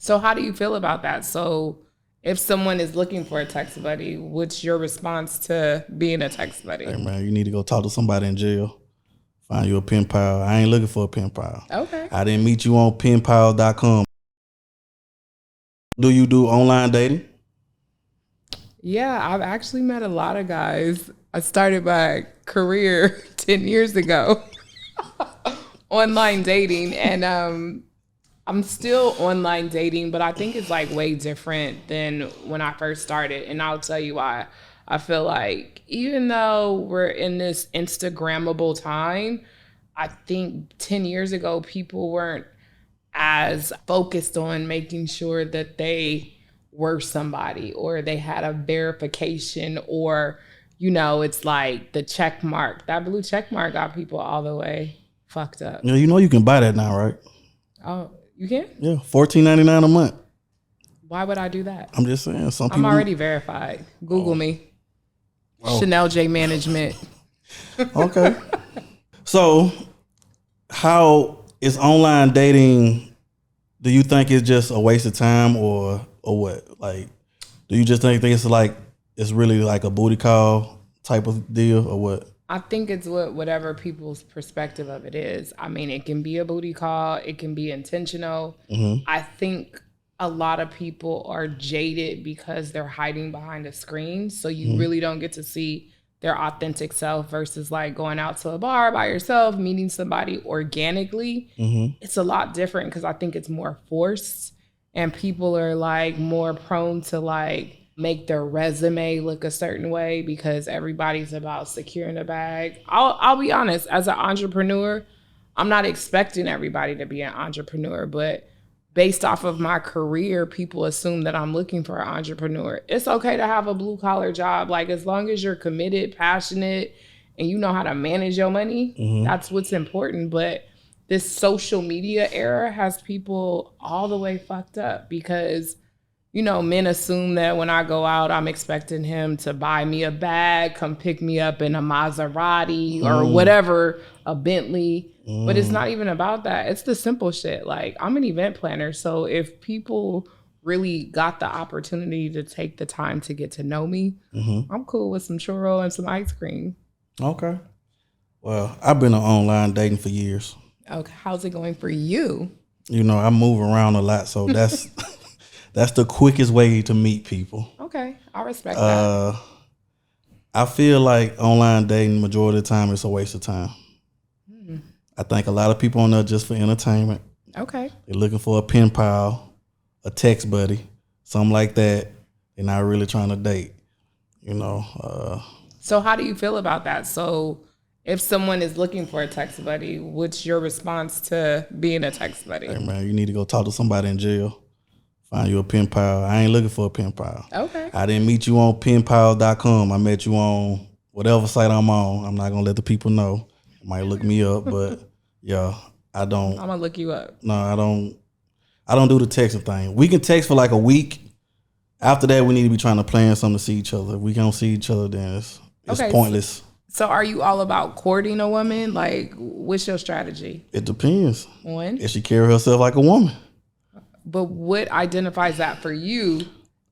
So how do you feel about that? So if someone is looking for a text buddy, what's your response to being a text buddy? Hey man, you need to go talk to somebody in jail. Find you a pen pal. I ain't looking for a pen pal. Okay. I didn't meet you on penpal.com. Do you do online dating? Yeah, I've actually met a lot of guys. I started my career 10 years ago online dating, and I'm still online dating, but I think it's like way different than when I first started. And I'll tell you why. I feel like even though we're in this Instagrammable time, I think 10 years ago, people weren't as focused on making sure that they were somebody or they had a verification or, you know, it's like the check mark. That blue check mark got people all the way fucked up. Yeah, you know you can buy that now, right? Oh, you can? Yeah, $14.99 a month. Why would I do that? I'm just saying. Some people. I'm already verified. Google me. Shanell J Management. Okay. So, how is online dating? Do you think it's just a waste of time, or what? Like, do you just think it's like it's really like a booty call type of deal, or what? I think it's whatever people's perspective of it is. I mean, it can be a booty call. It can be intentional. Mm-hmm. I think a lot of people are jaded because they're hiding behind a screen. So you really don't get to see their authentic self versus like going out to a bar by yourself, meeting somebody organically. It's a lot different because I think it's more forced and people are like more prone to like make their resume look a certain way because everybody's about securing a bag. I'll be honest, as an entrepreneur, I'm not expecting everybody to be an entrepreneur, but based off of my career, people assume that I'm looking for an entrepreneur. It's okay to have a blue collar job. Like as long as you're committed, passionate, and you know how to manage your money, that's what's important. But this social media era has people all the way fucked up because, you know, men assume that when I go out, I'm expecting him to buy me a bag, come pick me up in a Maserati or whatever, a Bentley. But it's not even about that. It's the simple shit. Like, I'm an event planner. So if people really got the opportunity to take the time to get to know me, I'm cool with some churro and some ice cream. Okay. Well, I've been on online dating for years. Okay. How's it going for you? You know, I move around a lot. So that's that's the quickest way to meet people. Okay. I respect that. I feel like online dating, majority of the time, it's a waste of time. I think a lot of people on there just for entertainment. Okay. They're looking for a pen pal, a text buddy, something like that. They're not really trying to date, you know. So how do you feel about that? So if someone is looking for a text buddy, what's your response to being a text buddy? Hey man, you need to go talk to somebody in jail. Find you a pen pal. I ain't looking for a pen pal. Okay. I didn't meet you on penpal.com. I met you on whatever site I'm on. I'm not gonna let the people know. Might look me up, but yeah, I don't. I'm gonna look you up. No, I don't do the texting thing. We can text for like a week. After that, we need to be trying to plan something to see each other. If we don't see each other, then it's pointless. So are you all about courting a woman? Like, what's your strategy? It depends. One. If she carry herself like a woman. But what identifies that for you?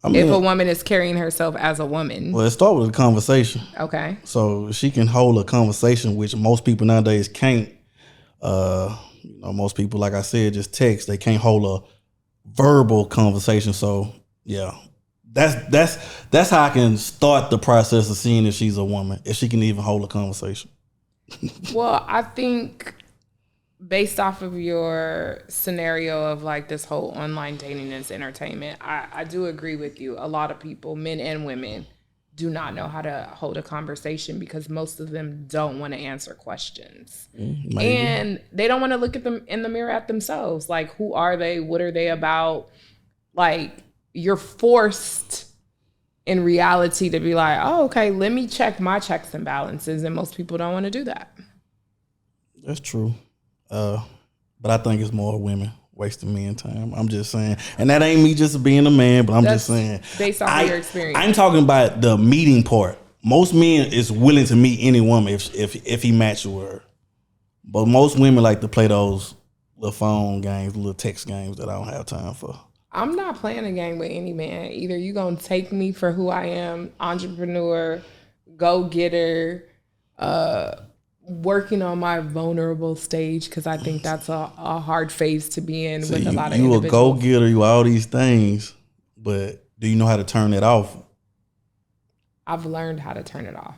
If a woman is carrying herself as a woman. Well, it starts with a conversation. Okay. So she can hold a conversation, which most people nowadays can't. You know, most people, like I said, just text. They can't hold a verbal conversation. So yeah, that's how I can start the process of seeing if she's a woman, if she can even hold a conversation. Well, I think based off of your scenario of like this whole online dating as entertainment, I do agree with you. A lot of people, men and women, do not know how to hold a conversation because most of them don't want to answer questions. Maybe. And they don't want to look at them in the mirror at themselves. Like, who are they? What are they about? Like, you're forced in reality to be like, oh, okay, let me check my checks and balances. And most people don't want to do that. That's true. But I think it's more women wasting men time. I'm just saying. And that ain't me just being a man, but That's just saying. Based off of your experience. I'm talking about the meeting part. Most men is willing to meet any woman if he matches with her. But most women like to play those little phone games, little text games that I don't have time for. I'm not playing a game with any man. Either you gonna take me for who I am, entrepreneur, go getter, working on my vulnerable stage, because I think that's a hard phase to be in So with a lot of you a go individuals. getter, you all these things, but do you know how to turn it off? I've learned how to turn it off.